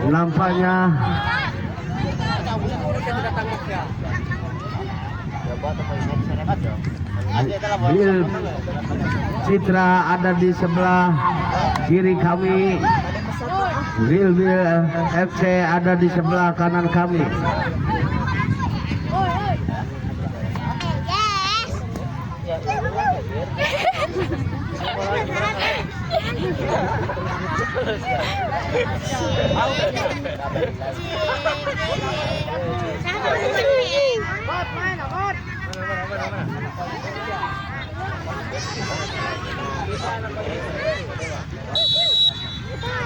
Nampaknya Bil Citra ada di sebelah kiri kami, Bil FC ada di sebelah kanan kami.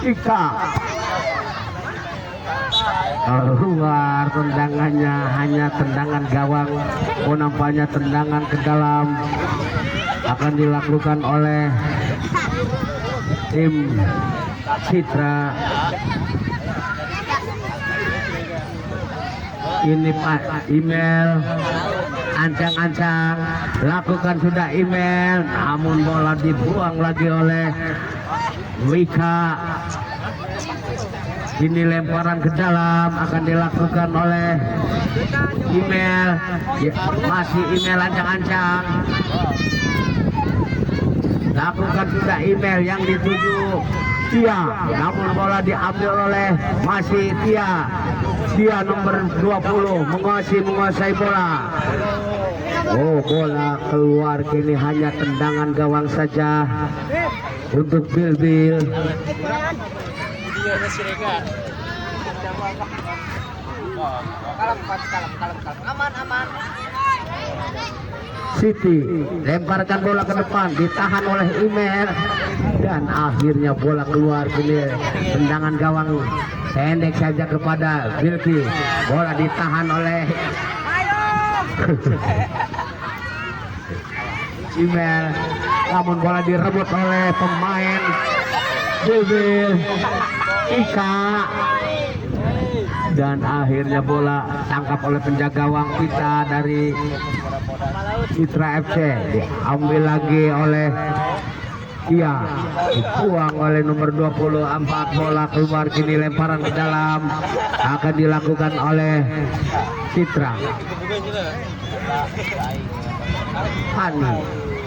Ika keluar tendangannya, hanya tendangan gawang. Nampaknya tendangan ke dalam akan dilakukan oleh tim Citra. Ini Pak email ancang-ancang, lakukan sudah email, namun bola dibuang lagi oleh Wika. Ini lemparan ke dalam akan dilakukan oleh email, masih email ancang-ancang, lakukan sudah email yang dituju Tia, namun bola diambil oleh masih Tia. Dia nomor 20 menguasai bola. Oh, bola keluar, kini hanya tendangan gawang saja untuk Bil. Aman. Siti lemparkan bola ke depan, ditahan oleh email, dan akhirnya bola keluar. Kini tendangan gawang pendek saja kepada Bilki. Bola ditahan oleh email, namun bola direbut oleh pemain Bil Ika, dan akhirnya bola tangkap oleh penjaga gawang kita dari Citra FC. Diambil lagi oleh Tia, dibuang oleh nomor 24. Bola keluar, kini lemparan ke dalam akan dilakukan oleh Citra. Pani,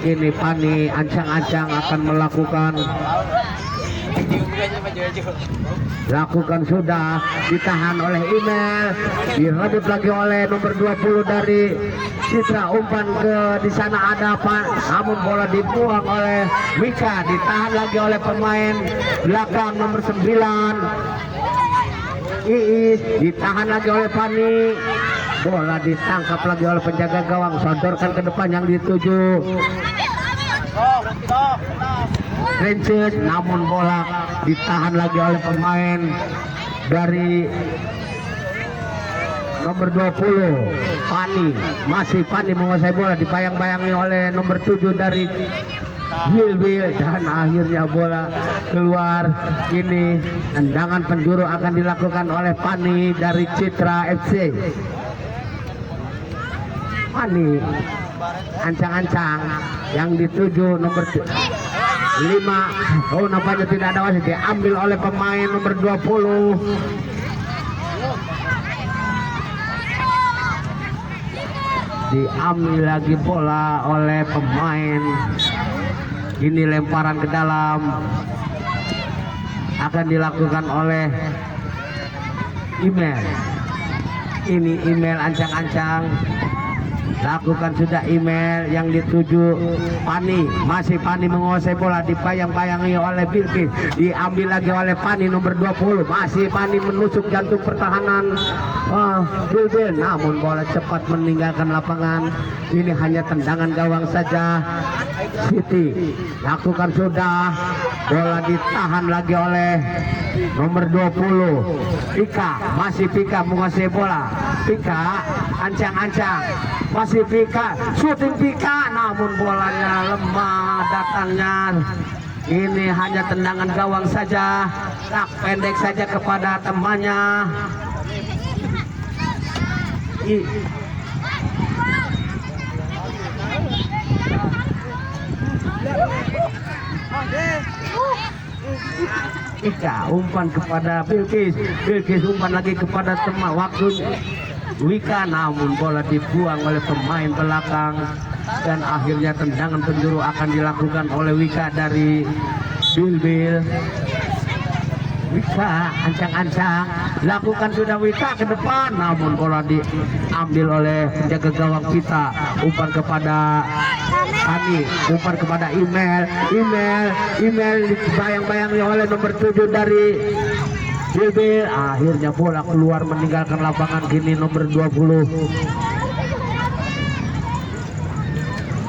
ini Pani ancang-ancang akan melakukan sudah, ditahan oleh email, direbut lagi oleh nomor 20 dari Citra. Umpan ke di sana ada Pak, namun bola dibuang oleh Mika, ditahan lagi oleh pemain belakang nomor 9 Iis, ditahan lagi oleh Pani. Bola ditangkap lagi oleh penjaga gawang, sodorkan ke depan yang dituju Princess, namun bola ditahan lagi oleh pemain dari nomor 20 Pani. Masih Pani menguasai bola, dipayang-bayangi oleh nomor 7 dari Bil, dan akhirnya bola keluar. Ini tendangan penjuru akan dilakukan oleh Pani dari Citra FC. Pani ancang-ancang yang dituju nomor 5. Oh, nampaknya tidak ada wasit, diambil oleh pemain nomor 20. Diambil lagi bola oleh pemain. Ini lemparan ke dalam akan dilakukan oleh email. Ini email ancang-ancang, lakukan sudah email yang dituju Pani. Masih Pani menguasai bola, dipayang-bayangi oleh Bilki, diambil lagi oleh Pani nomor 20. Masih Pani menusuk jantung pertahanan Bil, namun bola cepat meninggalkan lapangan. Ini hanya tendangan gawang saja. Siti lakukan sudah, bola ditahan lagi oleh nomor 20 Pika. Masih Pika menguasai bola, Pika ancang-ancang, masih Pika, syuting Pika, namun bolanya lemah datangnya. Ini hanya tendangan gawang saja, tak pendek saja kepada temannya. Ika umpan kepada Bilkis, Bilkis umpan lagi kepada teman waktu Wika, namun bola dibuang oleh pemain belakang dan akhirnya tendangan penjuru akan dilakukan oleh Wika dari Bilbil. Wika ancang-ancang lakukan sudah Wika ke depan, namun bola diambil oleh penjaga gawang kita. Umpan kepada Ani, umpan kepada Imel dibayang-bayangi oleh nomor 7 dari Bilbil. Akhirnya bola keluar meninggalkan lapangan, kini nomor 20.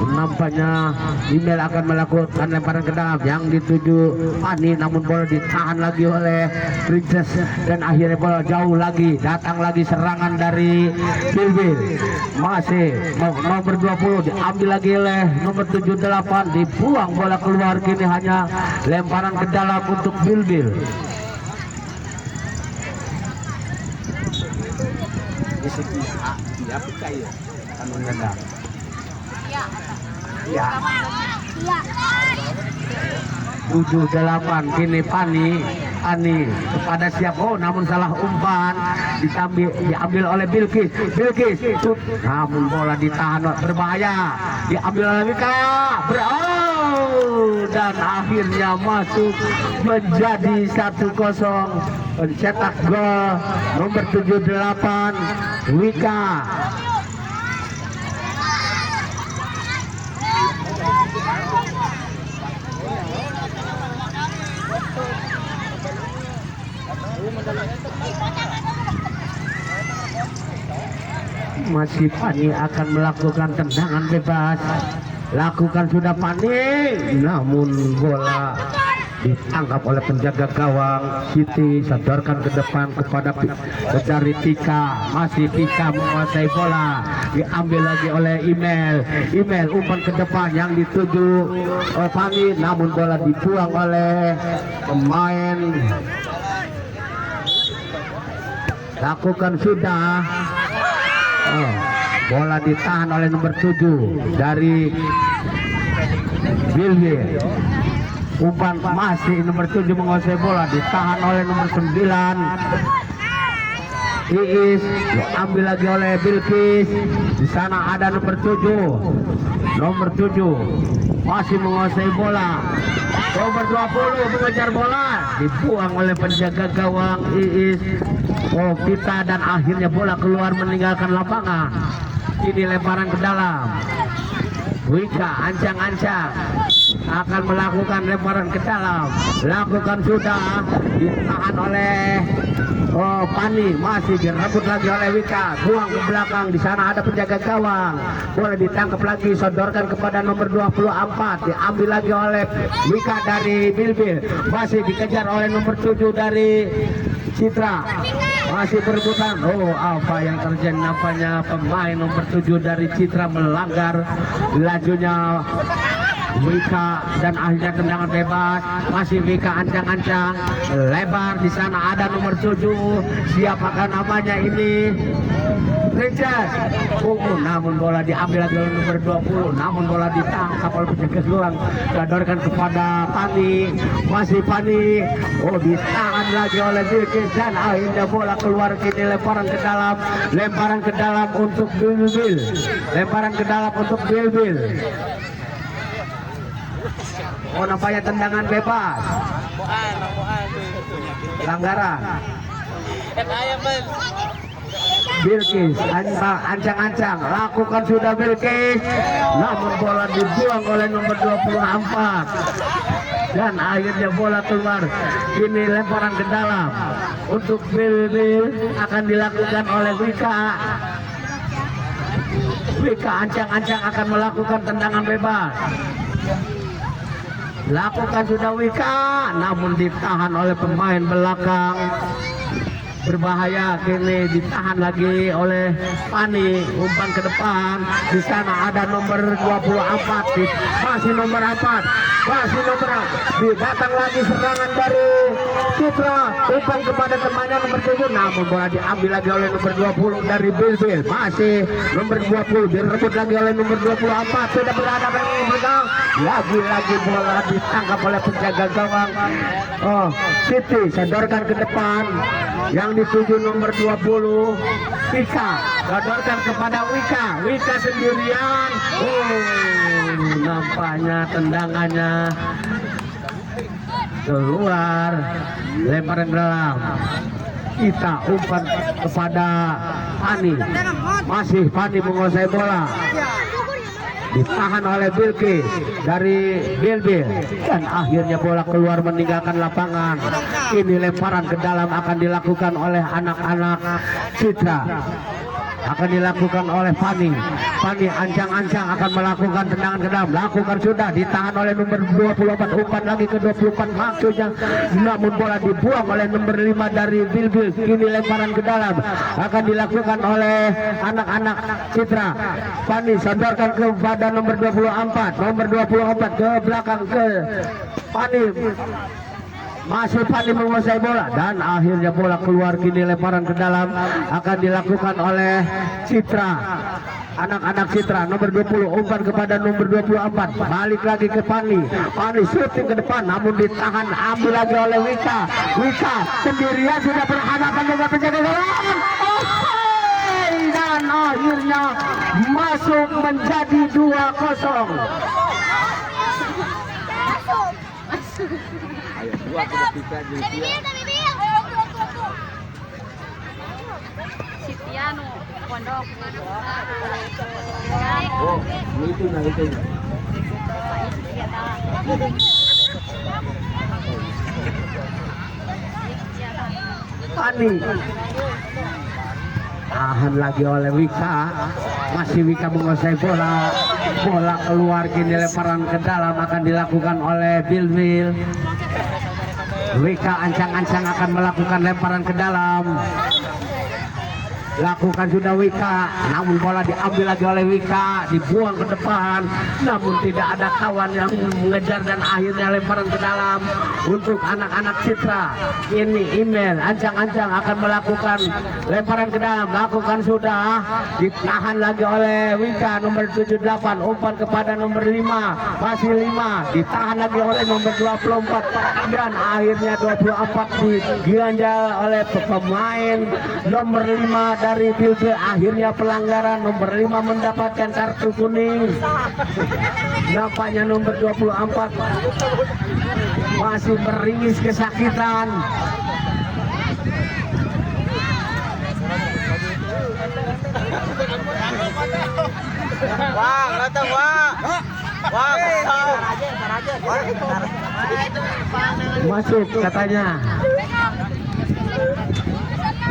Nampaknya Imel akan melakukan lemparan ke dalam yang dituju Pani, namun bola ditahan lagi oleh Princess dan akhirnya bola jauh lagi, datang lagi serangan dari Bilbil. Masih nomor 20 diambil lagi oleh nomor 78, dibuang bola keluar, kini hanya lemparan ke dalam untuk Bilbil. Ya. 7-8 kini Pani kepada siap, namun salah umpan, diambil oleh Bilkis, namun bola ditahan, berbahaya, diambil oleh Wika, dan akhirnya masuk menjadi 1-0. Pencetak gol nomor 78 Wika. Masih Pani akan melakukan tendangan bebas, lakukan sudah Pani, namun bola ditangkap oleh penjaga gawang Siti, sodorkan ke depan kepada pencari Tika. Masih Tika menguasai bola, diambil lagi oleh Imel umpan ke depan yang dituju oleh Pani, namun bola dibuang oleh pemain. Lakukan sudah, bola ditahan oleh nomor 7 dari Bilbil. Umpan masih nomor 7 menguasai bola, ditahan oleh nomor 9 Iis, diambil lagi oleh Bilkis. Di sana ada nomor 7 masih menguasai bola. Nomor 20 mengejar bola, dibuang oleh penjaga gawang Iis kita, dan akhirnya bola keluar meninggalkan lapangan. Ini lemparan ke dalam. Wika ancang-ancang akan melakukan lemparan ke dalam, lakukan sudah, ditahan oleh Pani, masih direbut lagi oleh Wika, buang ke belakang. Di sana ada penjaga gawang, boleh ditangkap lagi, sodorkan kepada nomor 24, diambil lagi oleh Wika dari Bilbil, masih dikejar oleh nomor 7 dari Citra, masih berebutan. Apa yang terjadi? Nampaknya pemain nomor 7 dari Citra melanggar lajunya Wika dan akhirnya tendangan bebas. Masih Wika ancang-ancang lebar. Di sana ada nomor 7, siapakah namanya ini? Princess. Namun bola diambil lagi oleh nomor 20, namun bola ditangkap oleh penjaga gawang, sodorkan kepada Pani. Masih Pani, ditahan lagi oleh Bilkis dan akhirnya bola keluar, kini lemparan ke dalam untuk Bilbil. Nampaknya tendangan bebas, pelanggaran. Bilkis ancang-ancang, lakukan sudah Bilkis, namun bola dibuang oleh nomor 24 dan akhirnya bola keluar. Ini lemparan ke dalam untuk Bilbil, akan dilakukan oleh Wika. Wika ancang-ancang akan melakukan tendangan bebas. Lakukan sudah Wika, namun ditahan oleh pemain belakang berbahaya, kini ditahan lagi oleh Pani. Umpan ke depan, di sana ada nomor 24, masih nomor 4, masih nomor datang lagi serangan dari Citra. Umpan kepada temannya nomor 7, namun bola diambil lagi oleh nomor 20 dari Bilbil. Masih nomor 20 direbut lagi oleh nomor 24, sudah berada dengan pegang. Lagi-lagi bola ditangkap oleh penjaga gawang Siti, sodorkan ke depan yang dituju nomor 20 Wika, sodorkan kepada Wika sendirian. Nampaknya tendangannya keluar, lemparan dalam. Kita umpan kepada Pani, masih Pani menguasai bola, ditahan oleh Bilkis dari Bilbil, dan akhirnya bola keluar meninggalkan lapangan. Ini lemparan ke dalam akan dilakukan oleh anak-anak Citra, akan dilakukan oleh Pani ancang-ancang akan melakukan tendangan ke dalam, lakukan sudah, ditahan oleh nomor 24, umpan lagi ke 24 maksudnya, namun bola dibuang oleh nomor 5 dari Bilbil. Kini lemparan ke dalam akan dilakukan oleh anak-anak Citra. Pani sodorkan kepada nomor 24 ke belakang ke Pani. Masih Pani menguasai bola, dan akhirnya bola keluar. Kini lemparan ke dalam akan dilakukan oleh Citra, anak-anak Citra. Nomor 20 umpan kepada nomor 24, balik lagi ke Pani shooting ke depan, namun ditahan, ambil lagi oleh Wika sendirian, sudah berhadapan dengan penjaga gawang, dan akhirnya masuk menjadi 2-0. Sitiano, pondok. Oh, itu. Pani tahan lagi oleh Wika, masih Wika menguasai bola keluar. Kini lemparan ke dalam akan dilakukan oleh Bilbil. Wika ancang-ancang akan melakukan lemparan ke dalam, lakukan sudah Wika, namun bola diambil lagi oleh Wika, dibuang ke depan, namun tidak ada kawan yang mengejar, dan akhirnya lemparan ke dalam untuk anak-anak Citra. Ini Email ancang-ancang akan melakukan lemparan ke dalam, lakukan sudah, ditahan lagi oleh Wika nomor 78, umpan kepada nomor 5, masih 5, ditahan lagi oleh nomor 24, dan akhirnya 24 diganjal oleh pemain nomor 5 dari Bilbil. Akhirnya pelanggaran, nomor 5 mendapatkan kartu kuning. Nampaknya nomor 24 masih meringis kesakitan. Masuk katanya.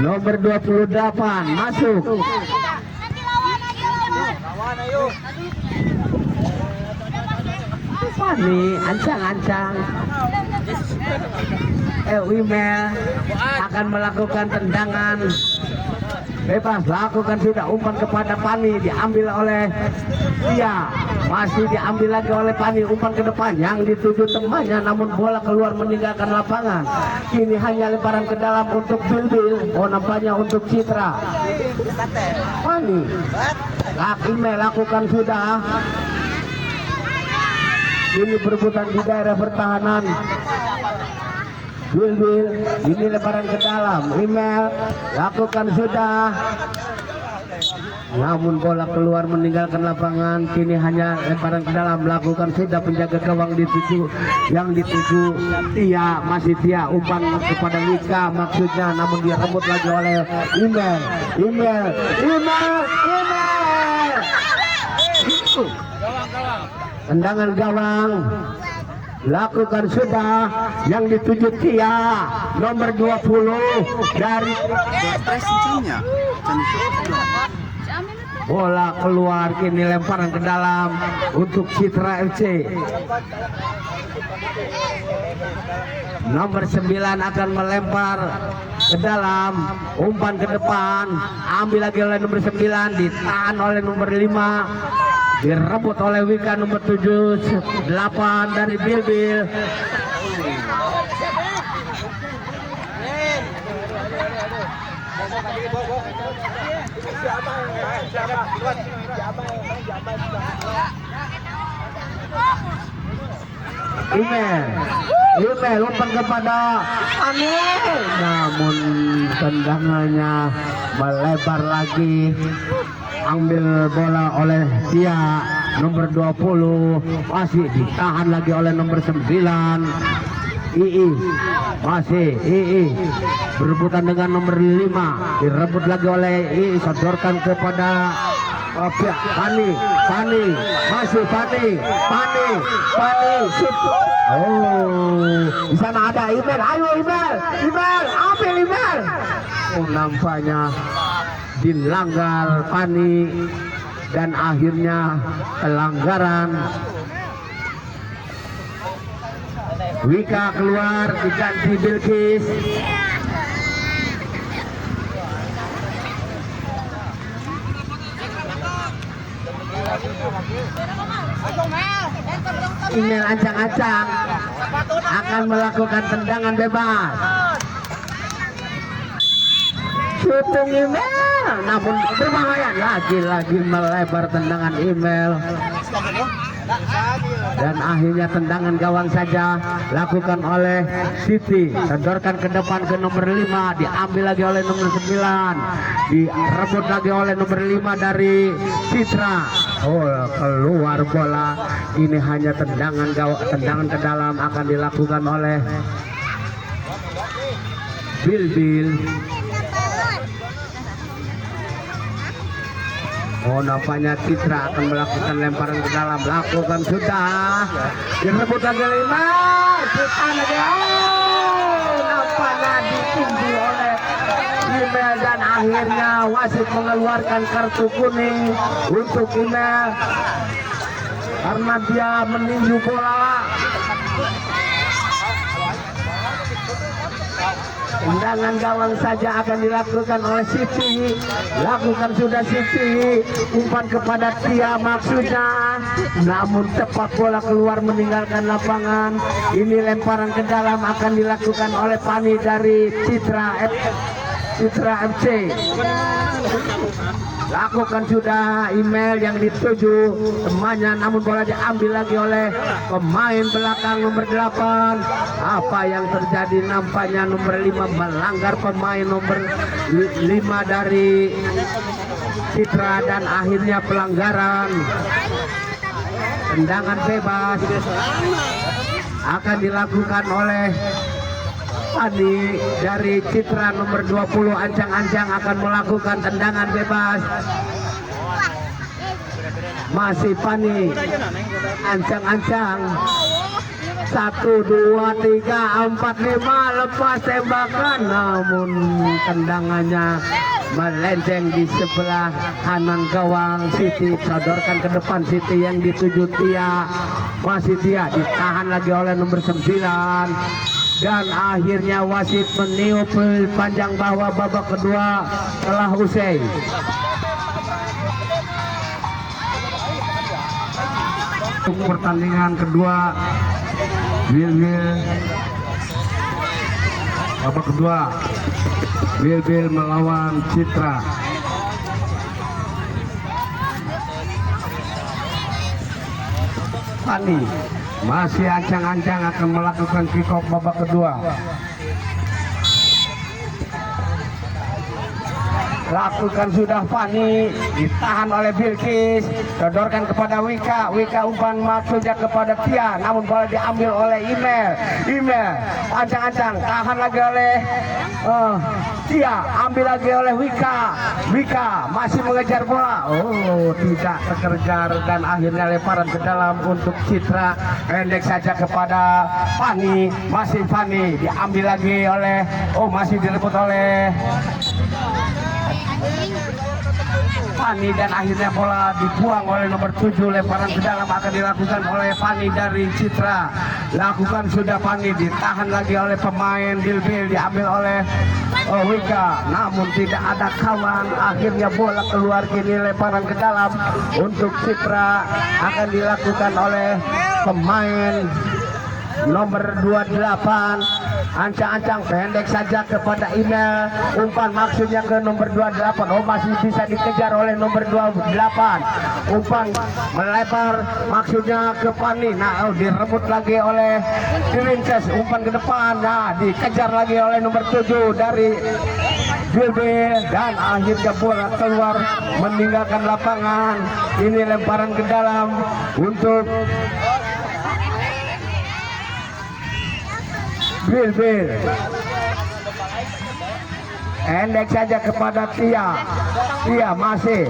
Nomor 28 masuk. Pani ancang-ancang. Email akan melakukan tendangan bebas, lakukan sudah, umpan kepada Pani, diambil oleh dia, masih diambil lagi oleh Pani, umpan ke depan yang dituju temannya, namun bola keluar meninggalkan lapangan. Kini hanya lemparan ke dalam untuk Bilbil, nampaknya untuk Citra. Pani Email lakukan sudah. Ini perebutan di daerah pertahanan. Bilbil, ini lemparan ke dalam. Email lakukan sudah, namun bola keluar meninggalkan lapangan. Kini hanya lemparan ke dalam, lakukan sudah, penjaga gawang dituju, yang dituju Tia, masih Tia, umpan kepada Wika maksudnya, namun dia rebut lagi oleh Email. Tendangan gawang, lakukan sudah, yang dituju Tia nomor 20 dari bola keluar. Kini lemparan ke dalam untuk Citra FC. Nomor 9 akan melempar ke dalam, umpan ke depan, ambil lagi oleh nomor 9, ditahan oleh nomor 5, direbut oleh Wika nomor 7, 8 dari Bilbil. Imel umpan kepada Aneh, namun tendangannya melebar lagi, ambil bola oleh dia nomor 20, masih ditahan lagi oleh nomor 9 Ii berebutan dengan nomor 5, direbut lagi oleh Ii, sodorkan kepada pihak Pani, masih Pani, shoot. Oh, di sana ada Imel, ayo Imel, ambil Imel. Oh, nampaknya dilanggar Pani dan akhirnya pelanggaran. Wika keluar, diganti Bilkis. Imel ancang-ancang akan melakukan tendangan bebas. Syuting Imel, namun berbahaya, lagi melebar tendangan Imel. Dan akhirnya tendangan gawang saja lakukan oleh Siti, sodorkan ke depan ke nomor 5, diambil lagi oleh nomor 9, direbut lagi oleh nomor 5 dari Citra. Oh, keluar bola. Ini hanya tendangan ke dalam akan dilakukan oleh Bilbil. Oh, nampaknya Citra akan melakukan lemparan ke dalam, lakukan sudah, direbut lagi 5, Citra lagi, nampaknya ditinggi oleh Imel dan akhirnya wasit mengeluarkan kartu kuning untuk Imel karena dia meninju bola. Tendangan gawang saja akan dilakukan oleh Siti. Lakukan sudah Siti, umpan kepada Tia maksudnya, namun tepat bola keluar meninggalkan lapangan. Ini lemparan ke dalam akan dilakukan oleh Pani dari Citra FC. Lakukan sudah Imel yang dituju temannya, namun bola diambil lagi oleh pemain belakang nomor 8. Apa yang terjadi? Nampaknya nomor 5 melanggar pemain nomor 5 dari Citra dan akhirnya pelanggaran. Tendangan bebas akan dilakukan oleh Pani dari Citra nomor 20, ancang-ancang akan melakukan tendangan bebas. Masih Pani, ancang-ancang. 1, 2, 3, 4, 5, lepas tembakan, namun tendangannya melenceng di sebelah kanan gawang. Siti sodorkan ke depan, Siti yang dituju Tia, masih Tia, ditahan lagi oleh nomor 9. Dan akhirnya wasit meniup panjang bahwa babak kedua telah usai. Untuk pertandingan kedua, babak kedua, Bilbil melawan Citra. Pani masih ancang-ancang akan melakukan kick off babak kedua. Lakukan sudah Pani, ditahan oleh Bilkis, sodorkan kepada Wika, umpan maksudnya kepada Tia, namun bola diambil oleh Imel, ancang-ancang, tahan lagi oleh Tia, ambil lagi oleh Wika masih mengejar bola, oh tidak terkejar dan akhirnya lemparan ke dalam untuk Citra, pendek saja kepada Pani, masih Pani, diambil lagi oleh, masih direbut oleh Pani dan akhirnya bola dibuang oleh nomor 7, lemparan ke dalam akan dilakukan oleh Pani dari Citra. Lakukan sudah Pani, ditahan lagi oleh pemain Bilbil, diambil oleh Wika, namun tidak ada kawan. Akhirnya bola keluar, kini lemparan ke dalam untuk Citra akan dilakukan oleh pemain nomor 28. Ancang-ancang pendek saja kepada Email, umpan maksudnya ke nomor 28. Oh, masih bisa dikejar oleh nomor 28. Umpan melebar maksudnya ke Pani. Nah, direbut lagi oleh Princess. Umpan ke depan, nah dikejar lagi oleh nomor 7 dari Bilbil, dan akhirnya bola keluar meninggalkan lapangan. Ini lemparan ke dalam untuk Bilbil. Endek saja kepada Tia. Tia masih.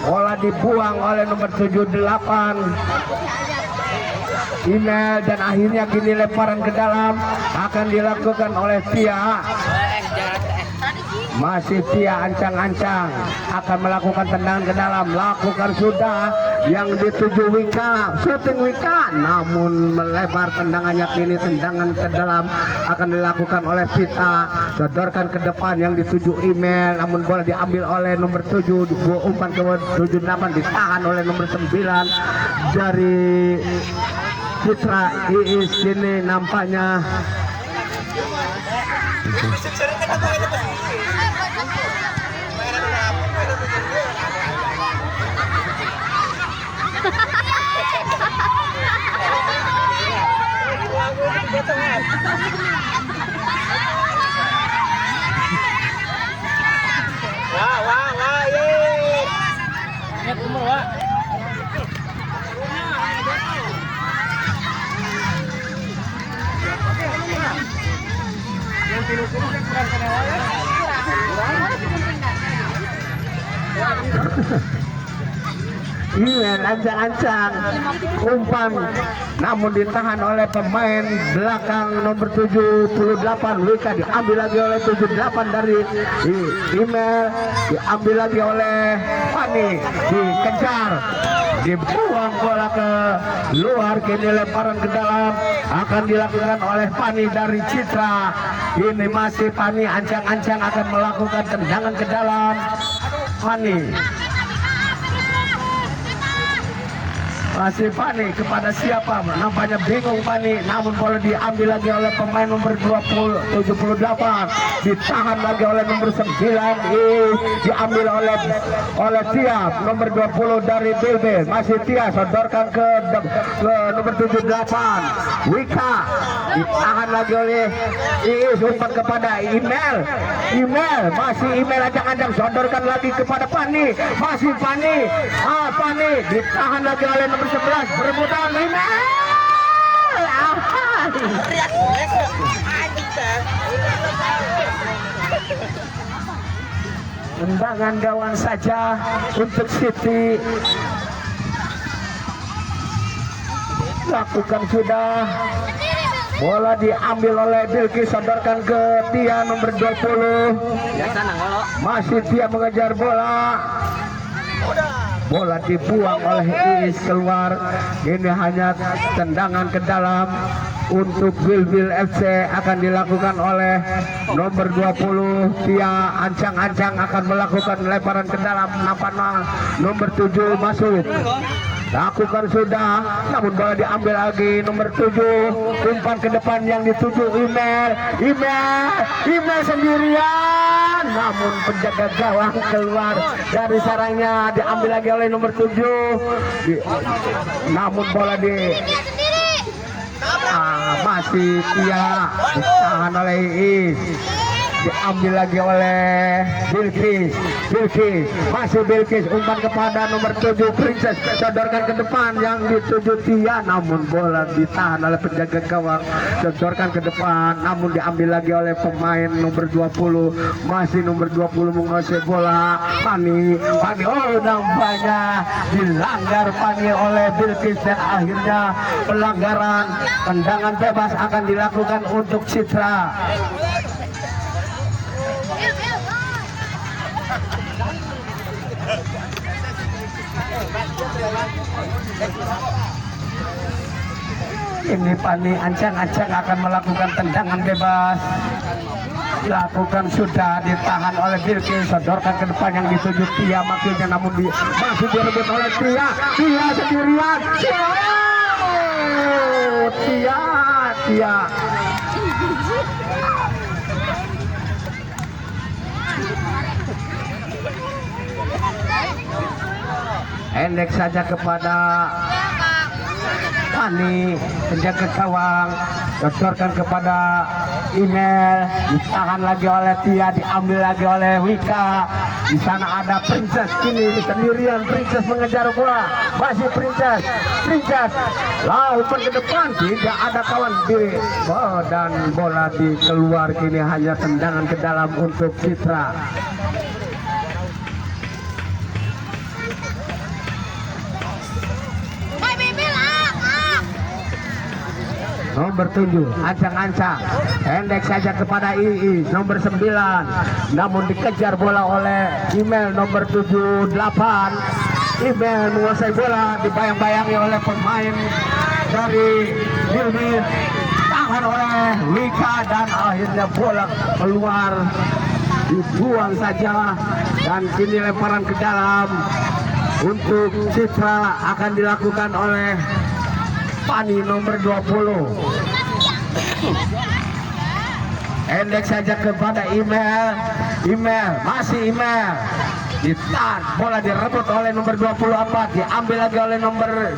Bola dibuang oleh nomor 78 Email, dan akhirnya kini lemparan ke dalam akan dilakukan oleh Tia. Masih Tia ancang-ancang akan melakukan tendangan ke dalam. Lakukan sudah yang dituju Wika, shooting Wika, namun melebar tendangannya. Kini tendangan ke dalam akan dilakukan oleh Vita. Sodorkan ke depan yang dituju Email, namun bola diambil oleh nomor 7. Umpan ke 78 ditahan oleh nomor 9 dari Citra Iis. Kini nampaknya Email ancang-ancang umpan, namun ditahan oleh pemain belakang nomor 78 Wika. Diambil lagi oleh 78 dari Email, diambil lagi oleh Pani, dikejar, dibuang bola ke luar. Kini lemparan ke dalam akan dilakukan oleh Pani dari Citra. Ini masih Pani ancang-ancang akan melakukan tendangan ke dalam. Pani masih Pani kepada siapa? Nampaknya bingung Pani, namun bola diambil lagi oleh pemain nomor 78. Ditahan lagi oleh nomor 9. Diambil oleh Tia, nomor 20 dari Bilbil. Masih Tia, sodorkan ke nomor 78 Wika. Ditahan lagi oleh Iis. Umpan kepada Email. Masih Email ancang-ancang, sodorkan lagi kepada Pani. Masih Pani. Pani ditahan lagi oleh nomor 11. Berebutan Email. Tendangan gawang saja untuk Siti. Lakukan sudah. Bola diambil oleh Bilkis, sodorkan ke Tia nomor 20. Masih Tia mengejar bola. Bola dibuang oleh Iis keluar. Ini hanya tendangan ke dalam untuk Bilbil FC. Akan dilakukan oleh nomor 20 Tia. Ancang-ancang akan melakukan lemparan ke dalam. Nampaknya nomor 7 masuk. Lakukan sudah, namun bola diambil lagi nomor 7. Umpan ke depan yang dituju Email sendirian, namun penjaga gawang keluar dari sarangnya. Diambil lagi oleh nomor 7. Namun bola masih Tia, ditahan oleh Iis. Diambil lagi oleh Bilkis. Masih Bilkis. Umpan kepada nomor 7 Princess, sodorkan ke depan yang dituju Tia, namun bola ditahan oleh penjaga gawang. Sodorkan ke depan, namun diambil lagi oleh pemain nomor 20. Masih nomor 20 menguasai bola. Pani. Oh, nampaknya dilanggar Pani oleh Bilkis, dan akhirnya pelanggaran tendangan bebas akan dilakukan untuk Citra. Ini Pani ancang-ancang akan melakukan tendangan bebas. Lakukan sudah ditahan oleh Bilkis, sodorkan ke depan yang dituju Tia maksudnya, namun masih direbut oleh Tia sendirian. Tia endek saja kepada Pani, penjaga gawang, sodorkan kepada Email, ditahan lagi oleh Tia, diambil lagi oleh Wika. Di sana ada Princess, kini sendirian Princess mengejar bola, masih Princess umpan ke depan, tidak ada kawan diri, dan bola dikeluar, kini hanya tendangan ke dalam untuk Citra. Nomor 7 ancang-ancang pendek saja kepada II nomor 9, namun dikejar bola oleh Email nomor 78. Email menguasai bola, dibayang-bayangi oleh pemain dari Bilbir, tahan oleh Wika dan akhirnya bola keluar, dibuang saja, dan kini lemparan ke dalam untuk Citra akan dilakukan oleh Pani nomor 20. Endek saja kepada Email, masih Email, ditahan, bola direbut oleh nomor 24, diambil lagi oleh nomor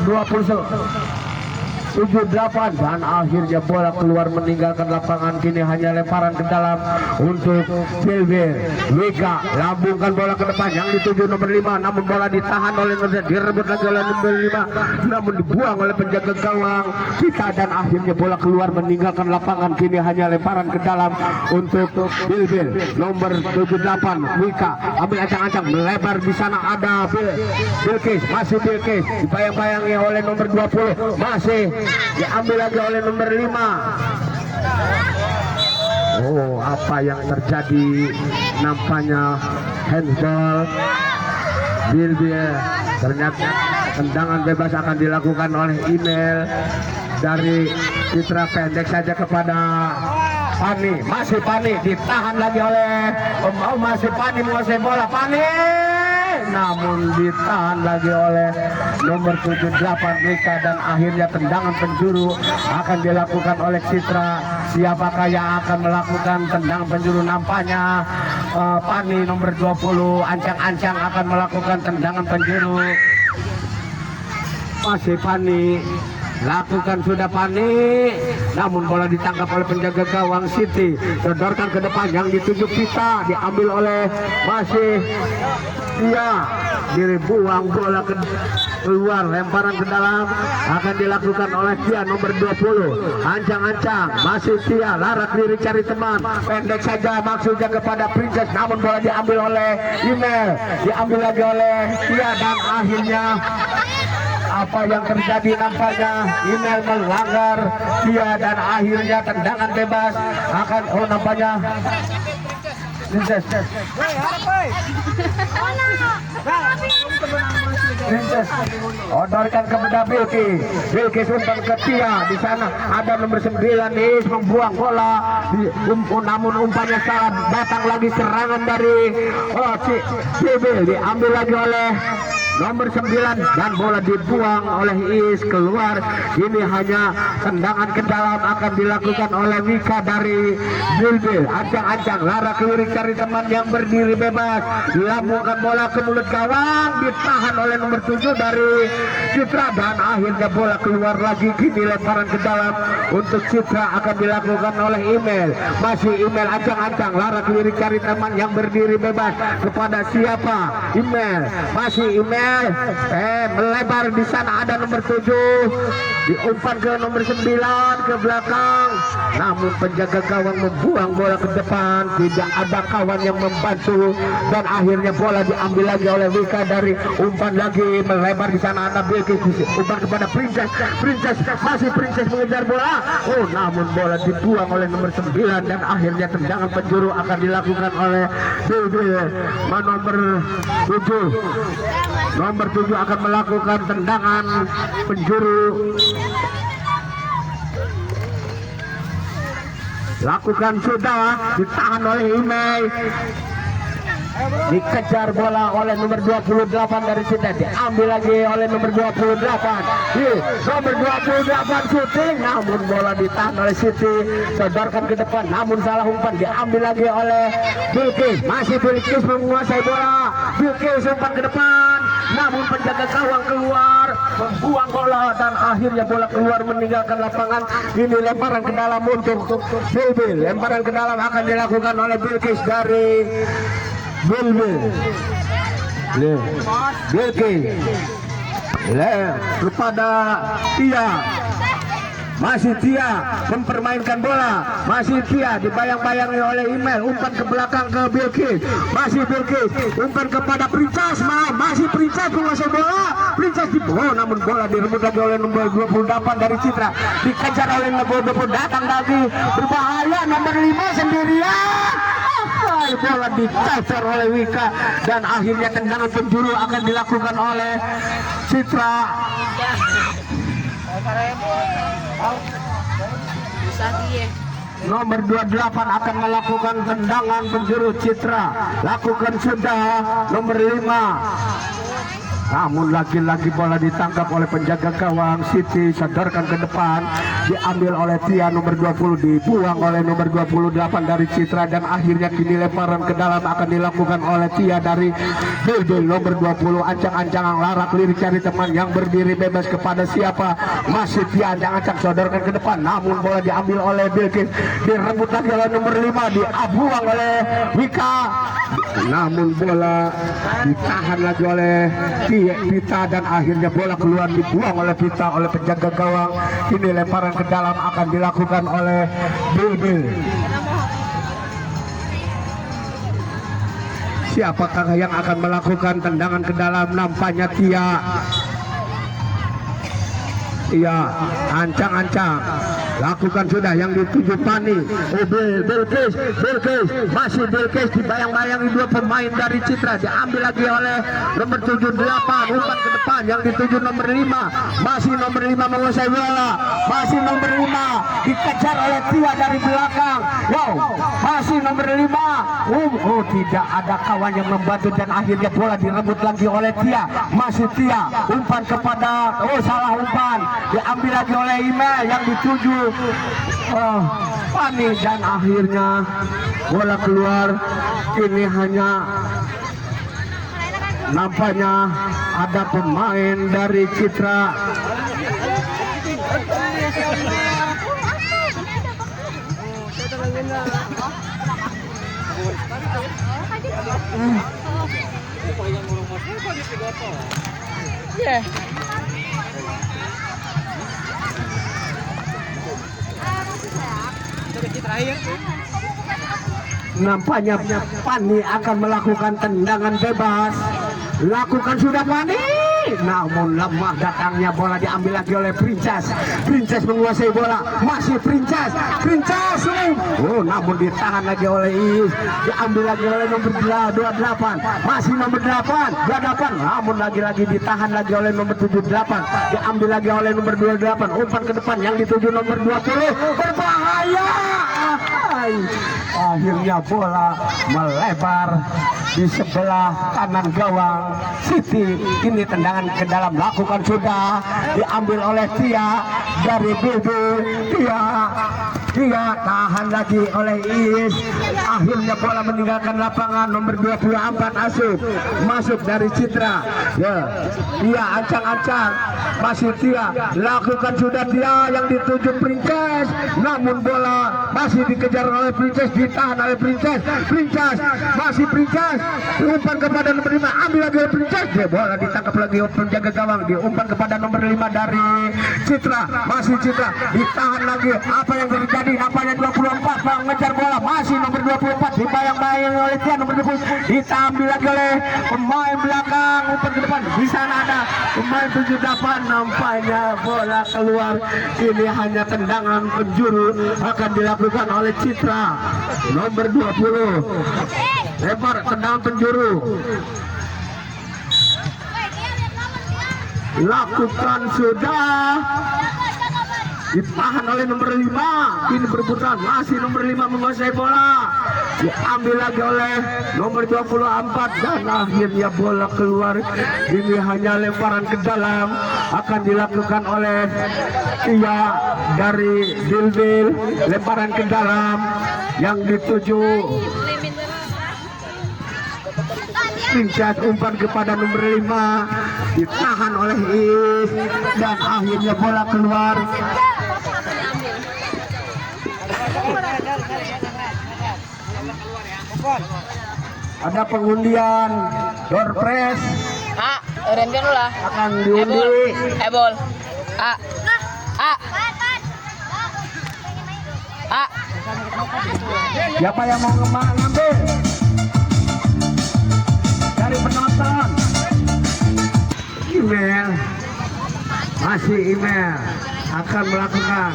78, dan akhirnya bola keluar meninggalkan lapangan. Kini hanya lemparan ke dalam untuk Bilbir. Wika lambungkan bola ke depan yang dituju nomor 5, namun bola ditahan oleh nomor, direbut lagi oleh nomor 5, namun dibuang oleh penjaga gawang kita, dan akhirnya bola keluar meninggalkan lapangan. Kini hanya lemparan ke dalam untuk Bilbir nomor 78. Wika ambil ancang-ancang, melebar, di sana ada Bilkis, masih Bilkis, dibayang-bayangi oleh nomor 20, masih diambil lagi oleh nomor 5. Oh, apa yang terjadi? Nampaknya handball. Bilbir, ternyata tendangan bebas akan dilakukan oleh Email dari Citra. Pendek saja kepada Pani, masih Pani, ditahan lagi oleh masih Pani menguasai bola, Pani, namun ditahan lagi oleh nomor 78 Wika, dan akhirnya tendangan penjuru akan dilakukan oleh Citra. Siapakah yang akan melakukan tendangan penjuru? Nampaknya Pani nomor 20 ancang-ancang akan melakukan tendangan penjuru. Masih Pani, lakukan sudah Pani, namun bola ditangkap oleh penjaga gawang Siti, sodorkan ke depan yang dituju Pita, diambil oleh masih Tia, dibuang bola keluar, lemparan ke dalam akan dilakukan oleh Tia nomor 20. Ancang-ancang masih Tia, larak diri cari teman, pendek saja maksudnya kepada Princess, namun bola diambil oleh Email, diambil lagi oleh Tia, dan akhirnya apa yang terjadi? Nampaknya Email melanggar Tia, dan akhirnya tendangan bebas akan nampaknya Princess odorkan kepada Bilkis umpan ke Tia. Di sana ada nomor 9 Is membuang bola, namun umpannya salah, datang lagi serangan dari Cibil, diambil lagi oleh nomor 9, dan bola dibuang oleh Is keluar. Ini hanya tendangan ke dalam akan dilakukan oleh Wika dari Bilbil. Ancang-ancang larak lirik cari teman yang berdiri bebas, dilambungkan bola ke mulut gawang, ditahan oleh nomor 7 dari Citra, dan akhirnya bola keluar lagi. Kini lemparan ke dalam untuk Citra akan dilakukan oleh Email, masih Email ancang-ancang larak lirik cari teman yang berdiri bebas kepada siapa? Email, masih Email, melebar. Di sana ada nomor 7, diumpan ke nomor 9 ke belakang, namun penjaga gawang membuang bola ke depan, tidak ada kawan yang membantu, dan akhirnya bola diambil lagi oleh Wika dari umpan lagi, melebar. Di sana ada Bilkis, umpan kepada Princess, masih Princess mengejar bola, namun bola dibuang oleh nomor 9, dan akhirnya tendangan penjuru akan dilakukan oleh nomor 7 akan melakukan tendangan penjuru. lakukan sudah, ditahan oleh Imei, dikejar bola oleh nomor 28 dari Citra, diambil lagi oleh nomor 28. Nomor 28 syuting, namun bola ditahan oleh Siti, sodorkan ke depan, namun salah umpan, diambil lagi oleh Bilkis. Masih Bilkis menguasai bola, Bilkis umpan ke depan, namun penjaga gawang keluar, membuang bola dan akhirnya bola keluar meninggalkan lapangan. Ini lemparan ke dalam untuk Bilbil, lemparan ke dalam akan dilakukan oleh Bilkis dari Bilbil kepada Tia. Masih Tia mempermainkan bola, masih Tia dibayang-bayangi oleh Imel, umpan ke belakang ke Bilkis, masih Bilkis umpan kepada Princess, masih Princess menguasai bola, Princess dibawa, namun bola direbut lagi oleh nomor 28 dari Citra, dikejar oleh nomor 20, datang lagi berbahaya nomor 5 sendirian. Bola dicecer oleh Wika dan akhirnya tendangan penjuru akan dilakukan oleh Citra. Nomor 28 akan melakukan tendangan penjuru Citra, lakukan sudah nomor 5. Namun lagi-lagi bola ditangkap oleh penjaga gawang Siti, sodorkan ke depan, diambil oleh Tia nomor 20, dibuang oleh nomor 28 dari Citra dan akhirnya kini lemparan ke dalam akan dilakukan oleh Tia dari Bilbil nomor 20. Ancang-ancang larak lirik cari teman yang berdiri bebas kepada siapa, masih Tia ancang-ancang sodorkan ke depan, namun bola diambil oleh Bilkis, direbut lagi oleh nomor 5, dibuang oleh Wika, namun bola ditahan lagi oleh Pita dan akhirnya bola keluar, dibuang oleh Pita oleh penjaga gawang. Ini lemparan ke dalam akan dilakukan oleh Bilbil. Siapakah yang akan melakukan tendangan ke dalam? Nampaknya Tia. Iya, ancang-ancang lakukan sudah yang dituju Pani. Bilkis masih Bilkis dibayang-bayangi dua pemain dari Citra, diambil lagi oleh nomor 78, umpan ke depan yang dituju nomor 5, masih nomor 5 menguasai bola, masih nomor 5 dikejar oleh Tia dari belakang. Wow, masih nomor 5, tidak ada kawan yang membantu dan akhirnya bola direbut lagi oleh Tia, masih Tia umpan kepada salah umpan, diambil lagi oleh Imel yang dituju Pani dan akhirnya bola keluar. Ini hanya nampaknya ada pemain dari Citra nampaknya Pani akan melakukan tendangan bebas. Lakukan sudah Pani, namun lemah datangnya bola, diambil lagi oleh Princess. Princess menguasai bola, masih Princess namun ditahan lagi oleh Iis, diambil lagi oleh nomor 28, masih nomor 28, namun lagi-lagi ditahan lagi oleh nomor 78, diambil lagi oleh nomor 28, umpan ke depan yang dituju nomor 20, berbahaya. Akhirnya bola melebar di sebelah kanan gawang Siti. Ini tendangan ke dalam, lakukan sudah, diambil oleh Tia dari Bilbil. Tia tahan lagi oleh Iis. Akhirnya bola meninggalkan lapangan. Nomor 24 masuk dari Citra. Tia ancang-ancang, masih Tia, lakukan sudah Tia yang dituju Princess, namun bola masih dikejar oleh Princess, ditahan oleh Princess. Masih Princess, umpan kepada nomor 5, ambil lagi oleh Princess, bola ditangkap lagi penjaga gawang, diumpan kepada nomor 5 dari Citra, masih Citra, ditahan lagi. Apa yang terjadi? Nampaknya 24 mengejar bola, masih nomor 24 dibayang-bayang oleh Tia nomor 20, diambil lagi oleh pemain belakang, umpan ke depan. Di sana ada pemain 78, nampaknya bola keluar. Ini hanya tendangan penjuru akan dilakukan oleh Citra nomor 20. Lebar tendangan penjuru, lakukan sudah ditahan oleh nomor 5. Kini berebutan, masih nomor 5 menguasai bola, diambil lagi oleh nomor 24 dan akhirnya bola keluar. Ini hanya lemparan ke dalam, akan dilakukan oleh Tia dari Bilbil. Lemparan ke dalam yang dituju Princess, umpan kepada nomor 5, ditahan oleh Is dan akhirnya bola keluar. Ada pengundian door press. Render dulu lah. Akan diundi. Ebol. Siapa yang mau ngambil? Dari penonton. Email. Masih email akan melakukan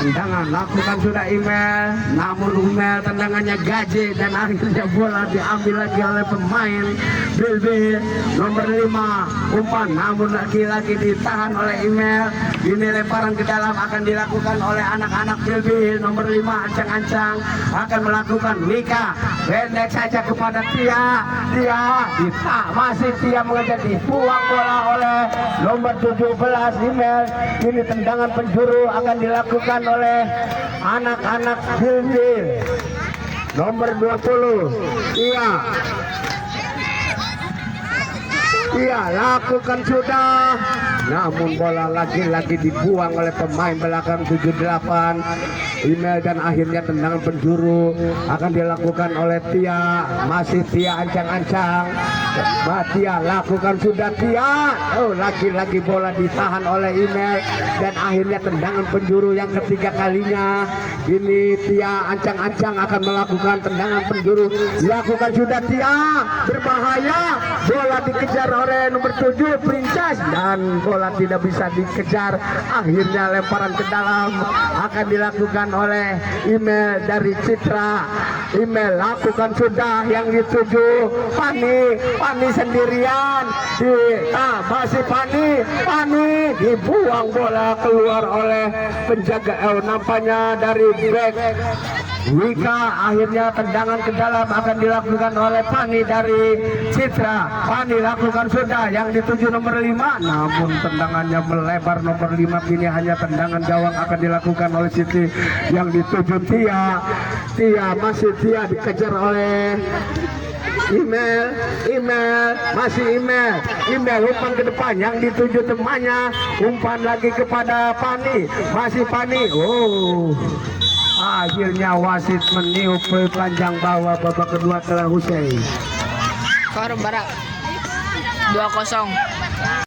tendangan, lakukan sudah email, namun email tendangannya gaje dan akhirnya bola diambil lagi oleh pemain Bilbil nomor 5. Umpan namun lagi-lagi ditahan oleh email. Ini lemparan ke dalam akan dilakukan oleh anak-anak Bilbil nomor 5 ancang-ancang, akan melakukan Mika, pendek saja kepada Tia. Masih Tia mengejar, dibuang bola oleh nomor 17 email. Ini tendangan penjuru akan dilakukan oleh anak-anak Bilbil nomor 20. Iya, lakukan sudah, namun bola lagi-lagi dibuang oleh pemain belakang 78 email dan akhirnya tendangan penjuru akan dilakukan oleh Tia. Masih Tia ancang-ancang. Tia lakukan sudah Tia. Lagi-lagi bola ditahan oleh email dan akhirnya tendangan penjuru yang ketiga kalinya. Ini Tia ancang-ancang akan melakukan tendangan penjuru. Lakukan sudah Tia, berbahaya. Bola dikejar oleh nomor 7 Princess dan bola tidak bisa dikejar. Akhirnya lemparan ke dalam akan dilakukan oleh email dari Citra. Email lakukan sudah yang dituju Pani sendirian. Masih Pani dibuang bola keluar oleh penjaga nampaknya dari back Wika. Akhirnya tendangan ke dalam akan dilakukan oleh Pani dari Citra. Pani lakukan sudah yang dituju nomor 5, namun tendangannya melebar nomor 5. Kini hanya tendangan gawang akan dilakukan oleh Siti yang dituju Tia. Masih Tia dikejar oleh email, masih email umpan ke depan yang dituju temannya, umpan lagi kepada Pani, masih Pani. Akhirnya wasit meniup panjang bawah, babak kedua telah usai. Korum Barat 2-0.